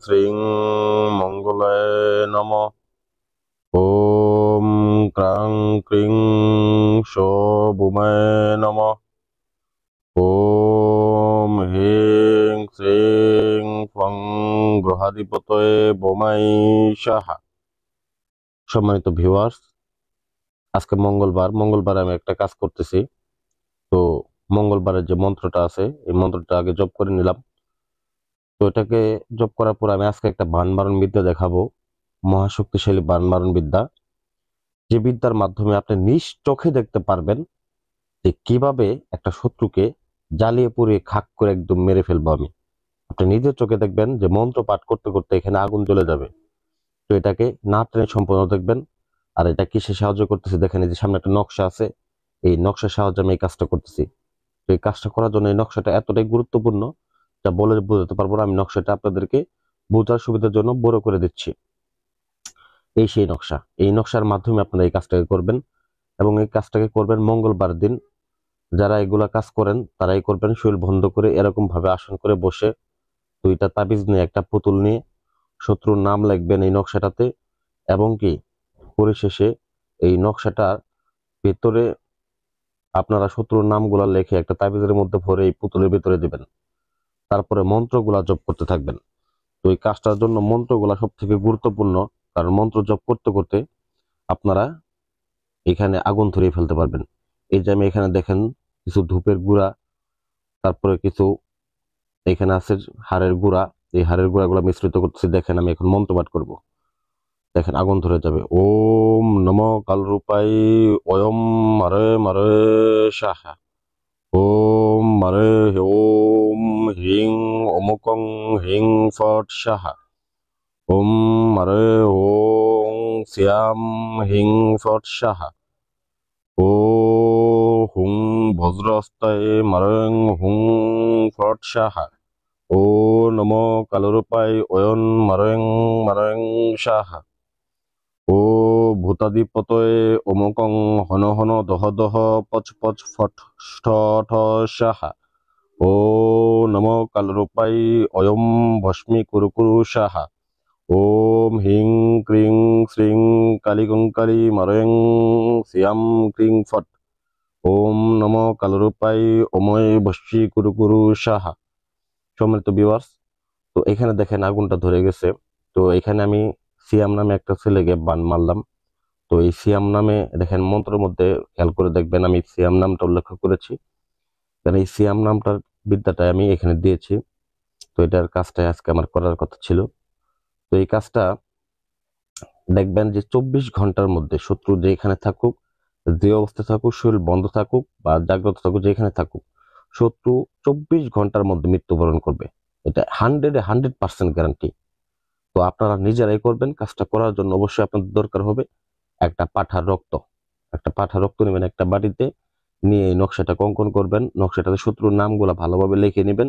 শ্রীং মঙ্গলায় নমঃ। ওম ক্রাং ক্রিং শোভুমায় নমঃ। ওম হিং শ্রীং ফং গ্রহাধিপতয়ে বোমাই সাহা। সম্মানিত ভিউয়ার্স, আজকে মঙ্গলবার আমি একটা কাজ করতেছি। তো মঙ্গলবারের যে মন্ত্রটা আছে এই মন্ত্রটা আগে জপ করে নিলাম। তো এটাকে জপ করার পর আমি আজকে একটা বান মারণ বিদ্যা দেখাবো, মহাশক্তিশালী বান মারণ বিদ্যা, যে বিদ্যার মাধ্যমে আপনি নিজ চোখে দেখতে পারবেন যে কিভাবে একটা শত্রুকে জ্বালিয়ে পুড়িয়ে খাক করে একদম মেরে ফেলবো আমি। আপনি নিজের চোখে দেখবেন যে মন্ত্র পাঠ করতে করতে এখানে আগুন জ্বলে যাবে। তো এটাকে না টেনে সম্পূর্ণ দেখবেন। আর এটা কিসে সাহায্য করতেছে দেখেন, এই যে সামনে একটা নকশা আছে, এই নকশার সাহায্যে আমি এই কাজটা করতেছি। তো এই কাজটা করার জন্য এই নকশাটা এতটাই গুরুত্বপূর্ণ যা বলে বোঝাতে পারবো না। আমি নকশাটা আপনাদেরকে বোঝার সুবিধার জন্য বড় করে দিচ্ছি। এই সেই নকশা, এই নকশার মাধ্যমে আপনারা এই কাজটাকে করবেন এবং এই কাজটাকে করবেন মঙ্গলবার দিন। যারা এগুলা কাজ করেন তারাই করবেন, শরীর বন্ধ করে এরকম ভাবে আসন করে বসে দুইটা তাবিজ নিয়ে একটা পুতুল নিয়ে শত্রুর নাম লিখবেন এই নকশাটাতে, এবং কি পরিশেষে এই নকশাটার ভেতরে আপনারা শত্রুর নামগুলা লিখে একটা তাবিজের মধ্যে ভরে এই পুতুলের ভিতরে দিবেন। তারপরে মন্ত্রগুলা জপ করতে থাকবেন। তো এই কাজটার জন্য মন্ত্রগুলা সব থেকে গুরুত্বপূর্ণ, কারণ মন্ত্র জপ করতে করতে আপনারা এখানে আগুন ধরিয়ে ফেলতে পারবেন। এই যে আমি এখানে দেখেন কিছু ধূপের গুঁড়া, তারপরে কিছু এখানে আছে হাড়ের গুঁড়া, এই হাড়ের গুঁড়াগুলো মিশ্রিত করতেছি। দেখেন আমি এখন মন্ত্র পাঠ করব, দেখেন আগুন ধরে যাবে। ওম নম কালরূপাই ওয়ম মারে মারে সাহা। ওম মারে ওম হিং অমুকং হিং ফট সাহা। ওম মারে ওং শ্যাম হিং ফট সাহা। ও হুং বজ্রস্তায় মারং হুং ফট সাহা। ও নম কালরূপাই অয়ন মারং মারং সাহা। ও ভূতাধিপতয়ে অমুকং হন হন দহ দহ পচ পচ ফট ঠ ঠ সাহা। ও নম কালরূপাই অয়ম ভস্মী কুরু কুরু সাহা। ওম হিং ক্রিং শ্রিং কালিকঙ্কালি মারং শ্যাম ক্রিং ফট। ওম নম কালরূপাই অময় ভস্মী কুরু কুরু সাহা। সম্মানিত ভিউয়ার্স, তো এখানে দেখেন আগুনটা ধরে গেছে। তো এখানে আমি সিয়াম নামে একটা ছেলেকে বান মারলাম। তো এই সিয়াম নামে দেখেন মন্ত্রের মধ্যে খেয়াল করে দেখবেন আমি সিয়াম নামটা উল্লেখ করেছি, কারণ এই সিয়াম নামটার বিদ্যাটা আমি এখানে দিয়েছি। তো এটার কাজটাই আজকে আমার করার কথা ছিল। তো এই কাজটা দেখবেন যে 24 ঘন্টার মধ্যে শত্রু যেখানে থাকুক, যে অবস্থায় থাকুক, শরীর বন্ধ থাকুক বা জাগ্রত থাকুক, যেখানে থাকুক, শত্রু 24 ঘন্টার মধ্যে মৃত্যুবরণ করবে। এটা 100% গ্যারান্টি। তো আপনারা নিজেরাই করবেন। কাজটা করার জন্য অবশ্যই আপনাদের দরকার হবে একটা পাঁঠার রক্ত। একটা পাঁঠার রক্ত নেবেন একটা বাটিতে, নিয়ে এই নকশাটা অঙ্কন করবেন। নকশাটাতে শত্রুর নামগুলা ভালোভাবে লিখে নেবেন।